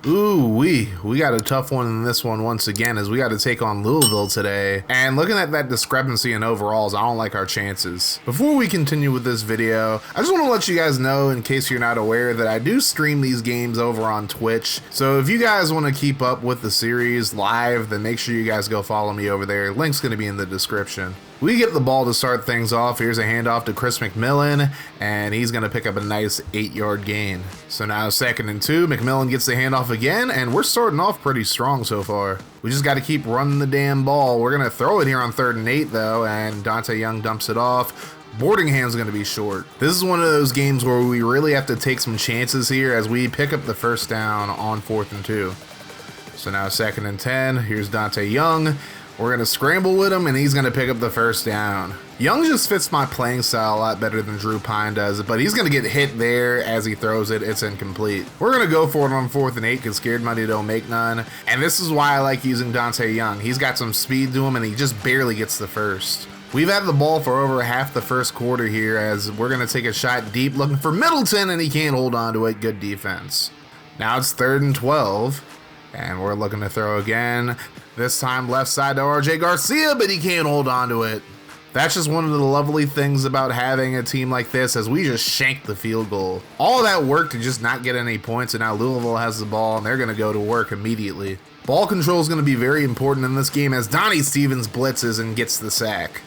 Ooh, we got a tough one in this one once again, as we got to take on Louisville today. And looking at that discrepancy in overalls, I don't like our chances. Before we continue with this video, I just want to let you guys know, in case you're not aware, that I do stream these games over on Twitch. So if you guys want to keep up with the series live, then make sure you guys go follow me over there. Link's going to be in the description. We get the ball to start things off. Here's a handoff to Chris McMillan, and he's going to pick up a nice 8-yard gain. So now 2nd and 2, McMillan gets the handoff again, and we're starting off pretty strong so far. We just got to keep running the damn ball. We're going to throw it here on 3rd and 8, though, and Dante Young dumps it off. Boardingham's going to be short. This is one of those games where we really have to take some chances here as we pick up the first down on 4th and 2. So now 2nd and 10, here's Dante Young. We're going to scramble with him, and he's going to pick up the first down. Young just fits my playing style a lot better than Drew Pine does, but he's going to get hit there as he throws it. It's incomplete. We're going to go for it on 4th and 8 because scared money don't make none. And this is why I like using Dante Young. He's got some speed to him, and he just barely gets the first. We've had the ball for over half the first quarter here, as we're going to take a shot deep looking for Middleton, and he can't hold on to it. Good defense. Now it's 3rd and 12, and we're looking to throw again. This time left side to RJ Garcia, but he can't hold on to it. That's just one of the lovely things about having a team like this, as we just shanked the field goal. All that work to just not get any points, and now Louisville has the ball, and they're going to go to work immediately. Ball control is going to be very important in this game, as Donnie Stevens blitzes and gets the sack.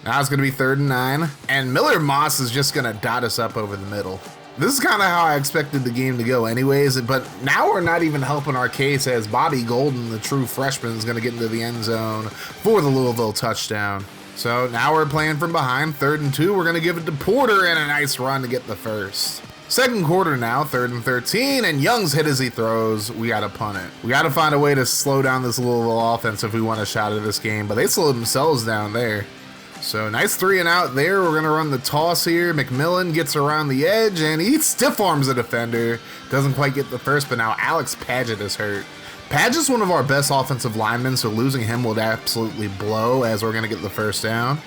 Now it's going to be 3rd and 9, and Miller Moss is just going to dot us up over the middle. This is kind of how I expected the game to go anyways, but now we're not even helping our case, as Bobby Golden, the true freshman, is going to get into the end zone for the Louisville touchdown. So now we're playing from behind, 3rd and 2. We're going to give it to Porter, and a nice run to get the first. Second quarter now, 3rd and 13, and Young's hit as he throws. We got to punt it. We got to find a way to slow down this Louisville offense if we want a shot at this game, but they slowed themselves down there. So nice 3 and out there. We're going to run the toss here. McMillan gets around the edge, and he stiff arms a defender. Doesn't quite get the first, but now Alex Paget is hurt. Paget's one of our best offensive linemen, so losing him would absolutely blow, as we're going to get the first down.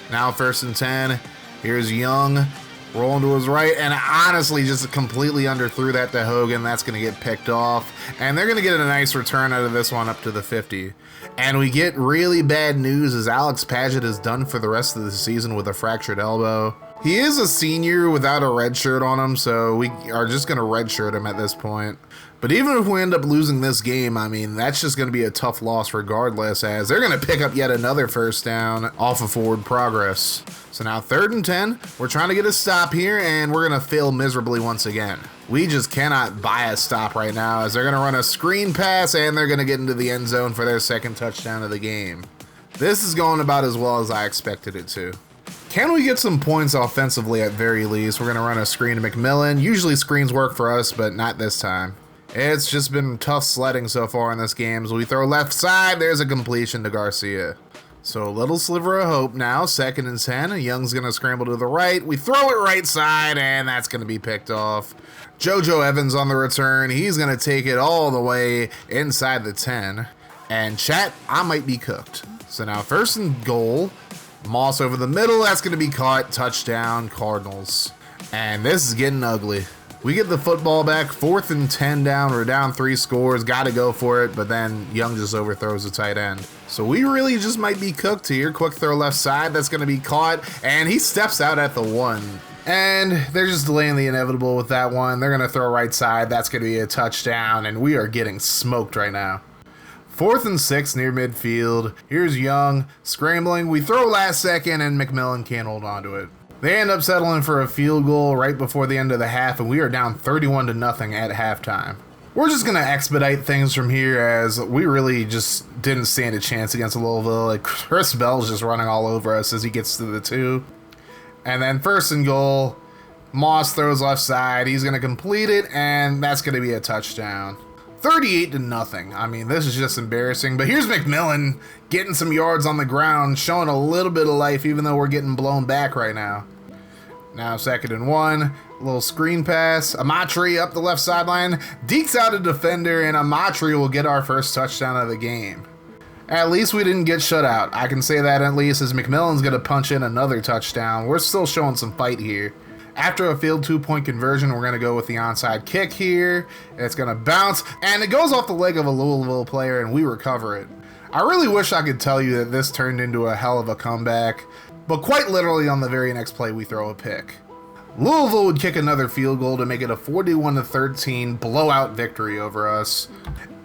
Now 1st and 10. Here's Young. Rolling to his right, and honestly just completely underthrew that to Hogan. That's going to get picked off, and they're going to get a nice return out of this one up to the 50. And we get really bad news, as Alex Paget is done for the rest of the season with a fractured elbow. He is a senior without a red shirt on him, so we are just going to redshirt him at this point. But even if we end up losing this game, I mean, that's just going to be a tough loss regardless, as they're going to pick up yet another first down off of forward progress. So now 3rd and 10, we're trying to get a stop here, and we're going to fail miserably once again. We just cannot buy a stop right now, as they're going to run a screen pass, and they're going to get into the end zone for their second touchdown of the game. This is going about as well as I expected it to. Can we get some points offensively at very least? We're going to run a screen to McMillan. Usually screens work for us, but not this time. It's just been tough sledding so far in this game. So we throw left side. There's a completion to Garcia. So a little sliver of hope now. 2nd and 10. Young's going to scramble to the right. We throw it right side, and that's going to be picked off. JoJo Evans on the return. He's going to take it all the way inside the 10. And chat, I might be cooked. So now 1st and goal. Moss over the middle. That's going to be caught. Touchdown, Cardinals. And this is getting ugly. We get the football back, 4th and 10 down. We're down 3 scores, got to go for it, but then Young just overthrows the tight end. So we really just might be cooked here. Quick throw left side, that's going to be caught, and he steps out at the 1. And they're just delaying the inevitable with that one. They're going to throw right side, that's going to be a touchdown, and we are getting smoked right now. 4th and 6 near midfield. Here's Young scrambling. We throw last second, and McMillan can't hold on to it. They end up settling for a field goal right before the end of the half, and we are down 31-0 at halftime. We're just going to expedite things from here, as we really just didn't stand a chance against Louisville. Like, Chris Bell's just running all over us as he gets to the 2. And then 1st and goal, Moss throws left side. He's going to complete it, and that's going to be a touchdown. 38-0. I mean, this is just embarrassing. But here's McMillan getting some yards on the ground, showing a little bit of life, even though we're getting blown back right now. Now 2nd and 1, a little screen pass. Amatri up the left sideline, dekes out a defender, and Amatri will get our first touchdown of the game. At least we didn't get shut out. I can say that at least, as McMillan's going to punch in another touchdown. We're still showing some fight here. After a failed 2-point conversion, we're going to go with the onside kick here. It's going to bounce, and it goes off the leg of a Louisville player, and we recover it. I really wish I could tell you that this turned into a hell of a comeback, but quite literally on the very next play, we throw a pick. Louisville would kick another field goal to make it a 41-13 blowout victory over us.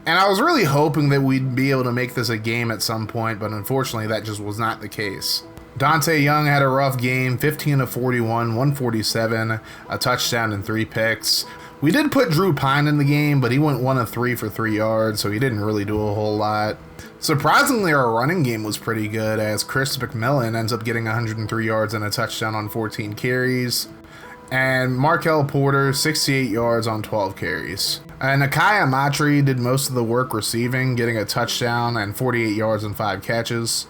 And I was really hoping that we'd be able to make this a game at some point, but unfortunately that just was not the case. Dante Young had a rough game, 15 of 41, 147, a touchdown and 3 picks. We did put Drew Pine in the game, but he went 1 of 3 for 3 yards, so he didn't really do a whole lot. Surprisingly, our running game was pretty good, as Chris McMillan ends up getting 103 yards and a touchdown on 14 carries. And Markel Porter, 68 yards on 12 carries. And Nakai Amatri did most of the work receiving, getting a touchdown and 48 yards and 5 catches.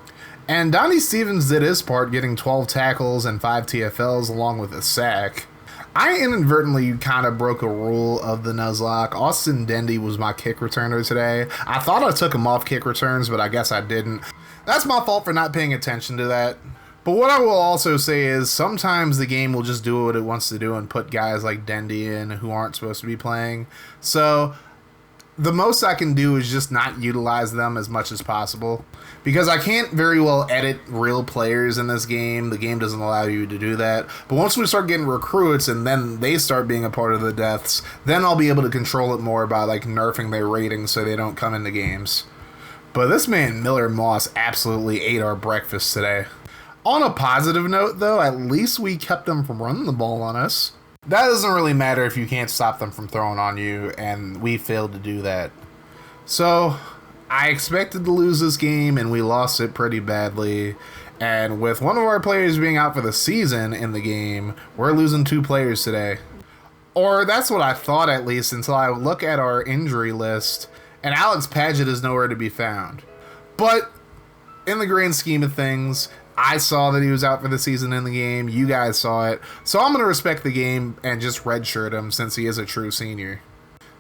And Donnie Stevens did his part, getting 12 tackles and 5 TFLs along with a sack. I inadvertently kind of broke a rule of the Nuzlocke. Austin Dendy was my kick returner today. I thought I took him off kick returns, but I guess I didn't. That's my fault for not paying attention to that. But what I will also say is sometimes the game will just do what it wants to do and put guys like Dendy in who aren't supposed to be playing. So the most I can do is just not utilize them as much as possible, because I can't very well edit real players in this game. The game doesn't allow you to do that. But once we start getting recruits and then they start being a part of the deaths, then I'll be able to control it more by like nerfing their ratings so they don't come into games. But this man Miller Moss absolutely ate our breakfast today. On a positive note though, at least we kept them from running the ball on us. That doesn't really matter if you can't stop them from throwing on you, and we failed to do that. So, I expected to lose this game, and we lost it pretty badly. And with one of our players being out for the season in the game, we're losing 2 players today. Or that's what I thought, at least, until I look at our injury list, and Alex Padgett is nowhere to be found. But in the grand scheme of things, I saw that he was out for the season in the game. You guys saw it. So I'm going to respect the game and just redshirt him since he is a true senior.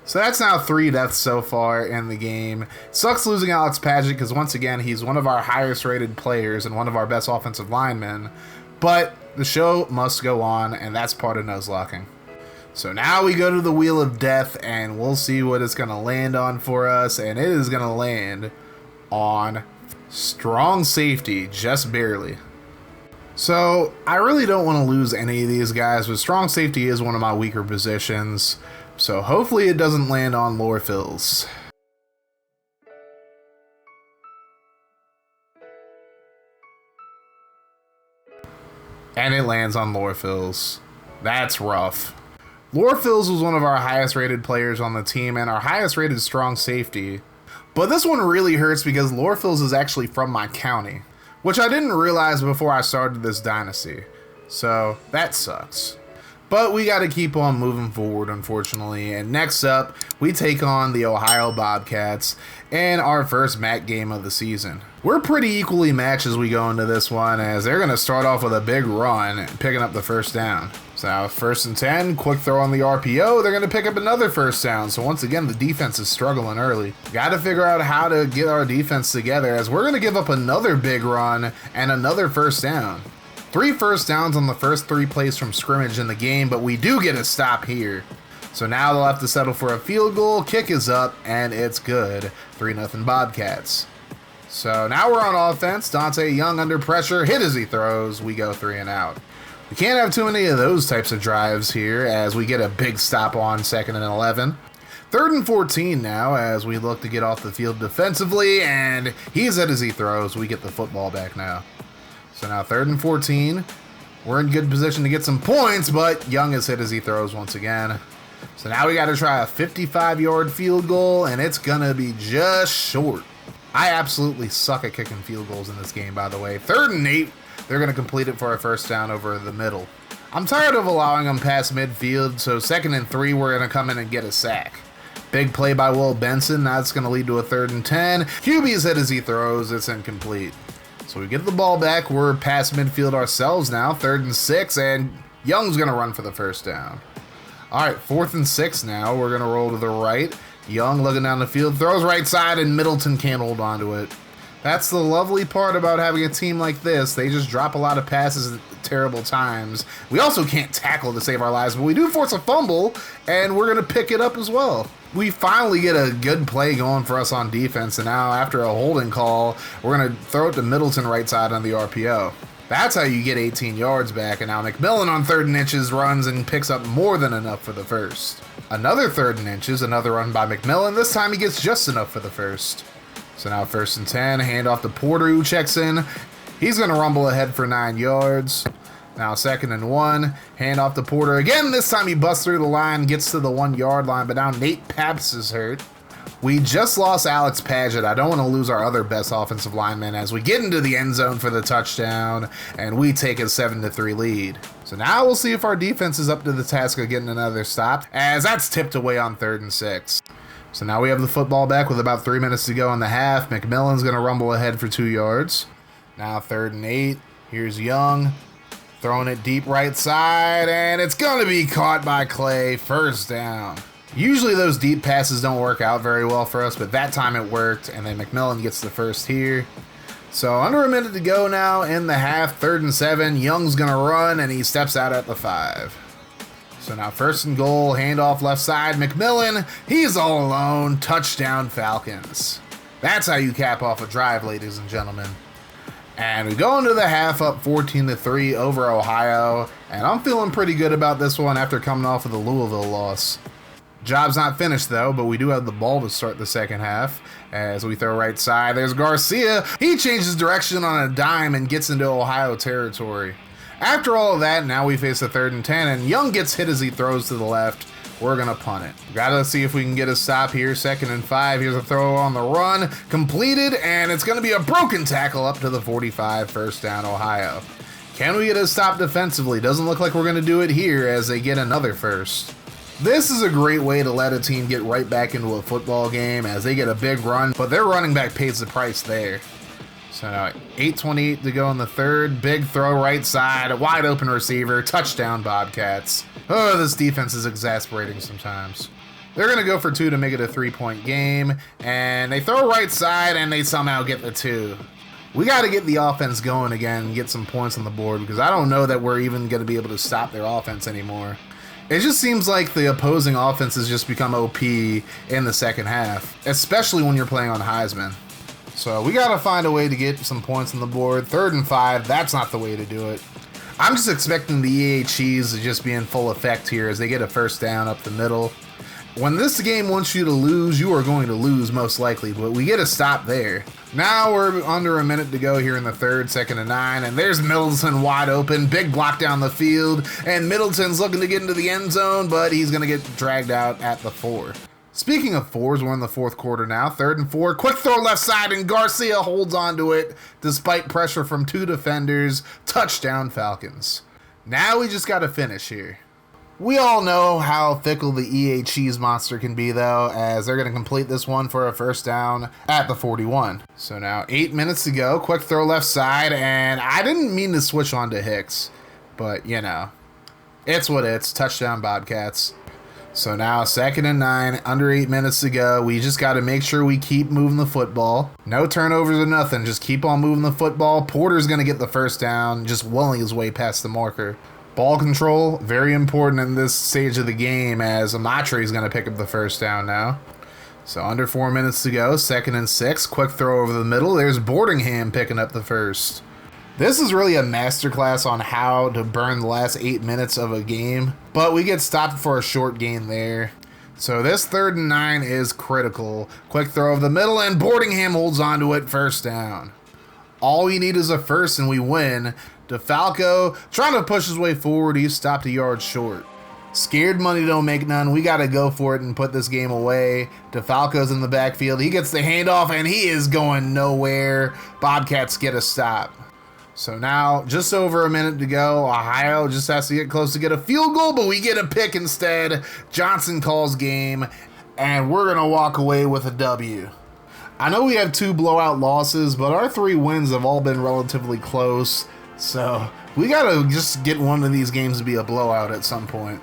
So that's now 3 deaths so far in the game. Sucks losing Alex Padgett because once again, he's one of our highest rated players and one of our best offensive linemen. But the show must go on, and that's part of Nuzlocking. So now we go to the Wheel of Death, and we'll see what it's going to land on for us. And it is going to land on strong safety, just barely. So I really don't want to lose any of these guys, but strong safety is one of my weaker positions. So hopefully it doesn't land on Lower Fills. And it lands on Lower Fills. That's rough. Lower Fills was one of our highest rated players on the team and our highest rated strong safety. But this one really hurts because Lower Fills is actually from my county, which I didn't realize before I started this dynasty. So that sucks. But we got to keep on moving forward, unfortunately. And next up, we take on the Ohio Bobcats in our first MAC game of the season. We're pretty equally matched as we go into this one, as they're going to start off with a big run, picking up the first down. So now 1st and 10, quick throw on the RPO, they're going to pick up another first down. So once again, the defense is struggling early. Got to figure out how to get our defense together, as we're going to give up another big run and another first down. 3 first downs on the first 3 plays from scrimmage in the game, but we do get a stop here. So now they'll have to settle for a field goal, kick is up, and it's good. 3-0 Bobcats. So now we're on offense. Dante Young under pressure, hit as he throws, we go 3 and out. We can't have too many of those types of drives here as we get a big stop on 2nd and 11. 3rd and 14 now as we look to get off the field defensively, and he's hit as he throws, we get the football back now. So now 3rd and 14, we're in good position to get some points, but Young is hit as he throws once again. So now we got to try a 55-yard field goal, and it's going to be just short. I absolutely suck at kicking field goals in this game, by the way. 3rd and 8, they're going to complete it for a first down over the middle. I'm tired of allowing them past midfield, so 2nd and 3, we're going to come in and get a sack. Big play by Will Benson, that's going to lead to a 3rd and 10. QB's hit as he throws, it's incomplete. So we get the ball back, we're past midfield ourselves now, 3rd and 6, and Young's going to run for the first down. Alright, 4th and 6 now, we're going to roll to the right. Young looking down the field, throws right side, and Middleton can't hold on to it. That's the lovely part about having a team like this. They just drop a lot of passes at terrible times. We also can't tackle to save our lives, but we do force a fumble, and we're going to pick it up as well. We finally get a good play going for us on defense, and now after a holding call, we're going to throw it to Middleton right side on the RPO. That's how you get 18 yards back, and now McMillan on 3rd and inches runs and picks up more than enough for the first. Another 3rd and inches, another run by McMillan. This time he gets just enough for the first. So now 1st and 10, hand off to Porter, who checks in. He's going to rumble ahead for 9 yards. Now 2nd and 1, hand off to Porter. Again, this time he busts through the line, gets to the 1 yard line, but now Nate Paps is hurt. We just lost Alex Paget. I don't want to lose our other best offensive lineman as we get into the end zone for the touchdown, and we take a 7-3 lead. So now we'll see if our defense is up to the task of getting another stop, as that's tipped away on 3rd and 6. So now we have the football back with about 3 minutes to go in the half. McMillan's going to rumble ahead for 2 yards. Now 3rd and 8. Here's Young. Throwing it deep right side, and it's going to be caught by Clay. 1st down. Usually those deep passes don't work out very well for us, but that time it worked, and then McMillan gets the first here. So under a minute to go now in the half. 3rd and 7. Young's going to run, and he steps out at the 5. So now 1st and goal, handoff left side. McMillan, he's all alone. Touchdown Falcons. That's how you cap off a drive, ladies and gentlemen. And we go into the half up 14-3 over Ohio. And I'm feeling pretty good about this one after coming off of the Louisville loss. Job's not finished though, but we do have the ball to start the second half. As we throw right side, there's Garcia. He changes direction on a dime and gets into Ohio territory. After all of that, now we face a 3rd and 10, and Young gets hit as he throws to the left. We're going to punt it. Gotta see if we can get a stop here. 2nd and 5. Here's a throw on the run. Completed, and it's going to be a broken tackle up to the 45. 1st down, Ohio. Can we get a stop defensively? Doesn't look like we're going to do it here as they get another first. This is a great way to let a team get right back into a football game as they get a big run, but their running back pays the price there. So now 8:28 to go in the 3rd. Big throw right side, a wide open receiver, touchdown Bobcats. Oh, this defense is exasperating sometimes. They're going to go for 2 to make it a 3-point game, and they throw right side and they somehow get the 2. We got to get the offense going again and get some points on the board because I don't know that we're even going to be able to stop their offense anymore. It just seems like the opposing offense has just become OP in the second half, especially when you're playing on Heisman. So we got to find a way to get some points on the board. 3rd and 5, that's not the way to do it. I'm just expecting the EA cheese to just be in full effect here as they get a 1st down up the middle. When this game wants you to lose, you are going to lose most likely, but we get a stop there. Now we're under a minute to go here in the 3rd, 2nd and 9, and there's Middleton wide open, big block down the field, and Middleton's looking to get into the end zone, but he's going to get dragged out at the 4. Speaking of 4s, we're in the 4th quarter now. 3rd and 4, quick throw left side, and Garcia holds on to it despite pressure from 2 defenders. Touchdown Falcons. Now we just got to finish here. We all know how fickle the EA cheese monster can be though, as they're going to complete this one for a 1st down at the 41. So now 8 minutes to go, quick throw left side, and I didn't mean to switch on to Hicks, but you know, it's what it's. Touchdown Bobcats. So now 2nd and 9, under 8 minutes to go. We just got to make sure we keep moving the football. No turnovers or nothing. Just keep on moving the football. Porter's going to get the 1st down, just willing his way past the marker. Ball control, very important in this stage of the game as Amatre is going to pick up the 1st down now. So under 4 minutes to go, 2nd and 6. Quick throw over the middle. There's Boardingham picking up the first. This is really a masterclass on how to burn the last 8 minutes of a game, but we get stopped for a short gain there. So this 3rd and 9 is critical. Quick throw over the middle, and Boardingham holds on to it. 1st down. All we need is a first, and we win. DeFalco trying to push his way forward. He's stopped a yard short. Scared money don't make none. We got to go for it and put this game away. DeFalco's in the backfield. He gets the handoff, and he is going nowhere. Bobcats get a stop. So now, just over a minute to go. Ohio just has to get close to get a field goal, but we get a pick instead. Johnson calls game, and we're going to walk away with a W. I know we have 2 blowout losses, but our 3 wins have all been relatively close. So we got to just get one of these games to be a blowout at some point.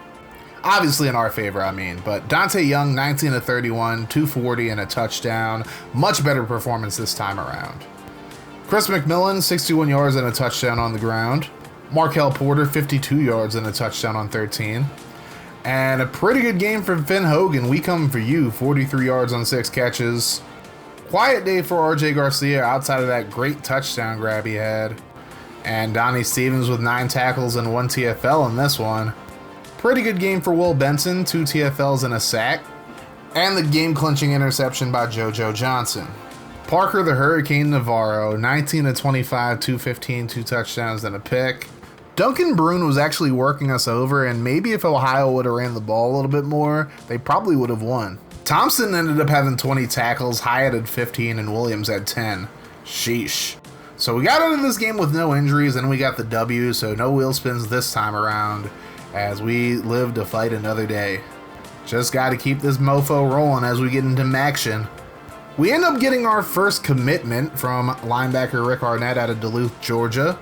Obviously in our favor, I mean. But Dante Young, 19 of 31, 240 and a touchdown. Much better performance this time around. Chris McMillan, 61 yards and a touchdown on the ground. Markel Porter, 52 yards and a touchdown on 13. And a pretty good game from Finn Hogan. We come for you, 43 yards on 6 catches. Quiet day for RJ Garcia outside of that great touchdown grab he had. And Donnie Stevens with 9 tackles and 1 TFL in this one. Pretty good game for Will Benson, 2 TFLs and a sack. And the game-clinching interception by JoJo Johnson. Parker the Hurricane Navarro, 19 of 25, 215, 2 touchdowns and a pick. Duncan Brune was actually working us over, and maybe if Ohio would have ran the ball a little bit more, they probably would have won. Thompson ended up having 20 tackles, Hyatt had 15, and Williams had 10. Sheesh. So we got out of this game with no injuries, and we got the W, so no wheel spins this time around, as we live to fight another day. Just got to keep this mofo rolling as we get into action. We end up getting our first commitment from linebacker Rick Arnett out of Duluth, Georgia.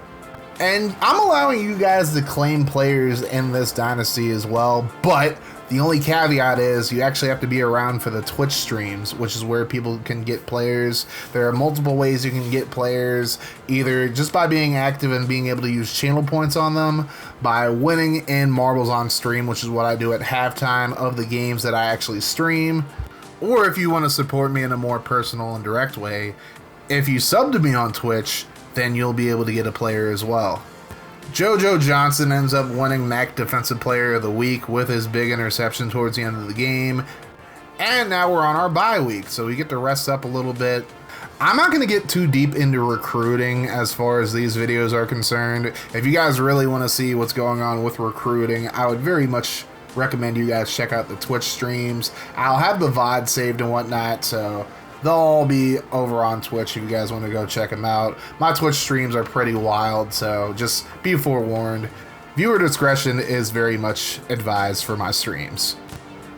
And I'm allowing you guys to claim players in this dynasty as well, but the only caveat is you actually have to be around for the Twitch streams, which is where people can get players. There are multiple ways you can get players, either just by being active and being able to use channel points on them, by winning in marbles on stream, which is what I do at halftime of the games that I actually stream. Or if you want to support me in a more personal and direct way, if you sub to me on Twitch, then you'll be able to get a player as well. JoJo Johnson ends up winning MAC Defensive Player of the Week with his big interception towards the end of the game. And now we're on our bye week, so we get to rest up a little bit. I'm not going to get too deep into recruiting as far as these videos are concerned. If you guys really want to see what's going on with recruiting, I would very much recommend you guys check out the Twitch streams. I'll have the VOD saved and whatnot, so they'll all be over on Twitch if you guys want to go check them out. My Twitch streams are pretty wild, so just be forewarned. Viewer discretion is very much advised for my streams.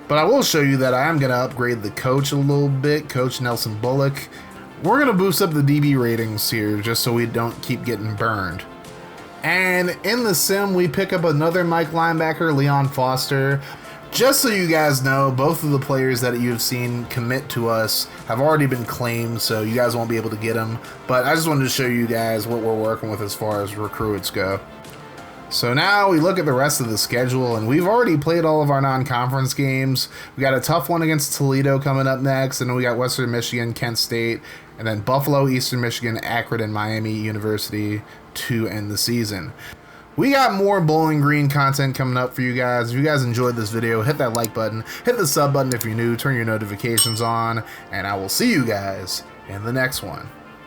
But I will show you that I am going to upgrade the coach a little bit, Coach Nelson Bullock. We're going to boost up the DB ratings here just so we don't keep getting burned. And in the sim, we pick up another Mike linebacker, Leon Foster. Just so you guys know, both of the players that you've seen commit to us have already been claimed, so you guys won't be able to get them. But I just wanted to show you guys what we're working with as far as recruits go. So now we look at the rest of the schedule, and we've already played all of our non-conference games. We got a tough one against Toledo coming up next, and then we got Western Michigan, Kent State, and then Buffalo, Eastern Michigan, Akron, and Miami University to end the season. We got more Bowling Green content coming up for you guys. If you guys enjoyed this video, hit that like button, hit the sub button if you're new, turn your notifications on, and I will see you guys in the next one.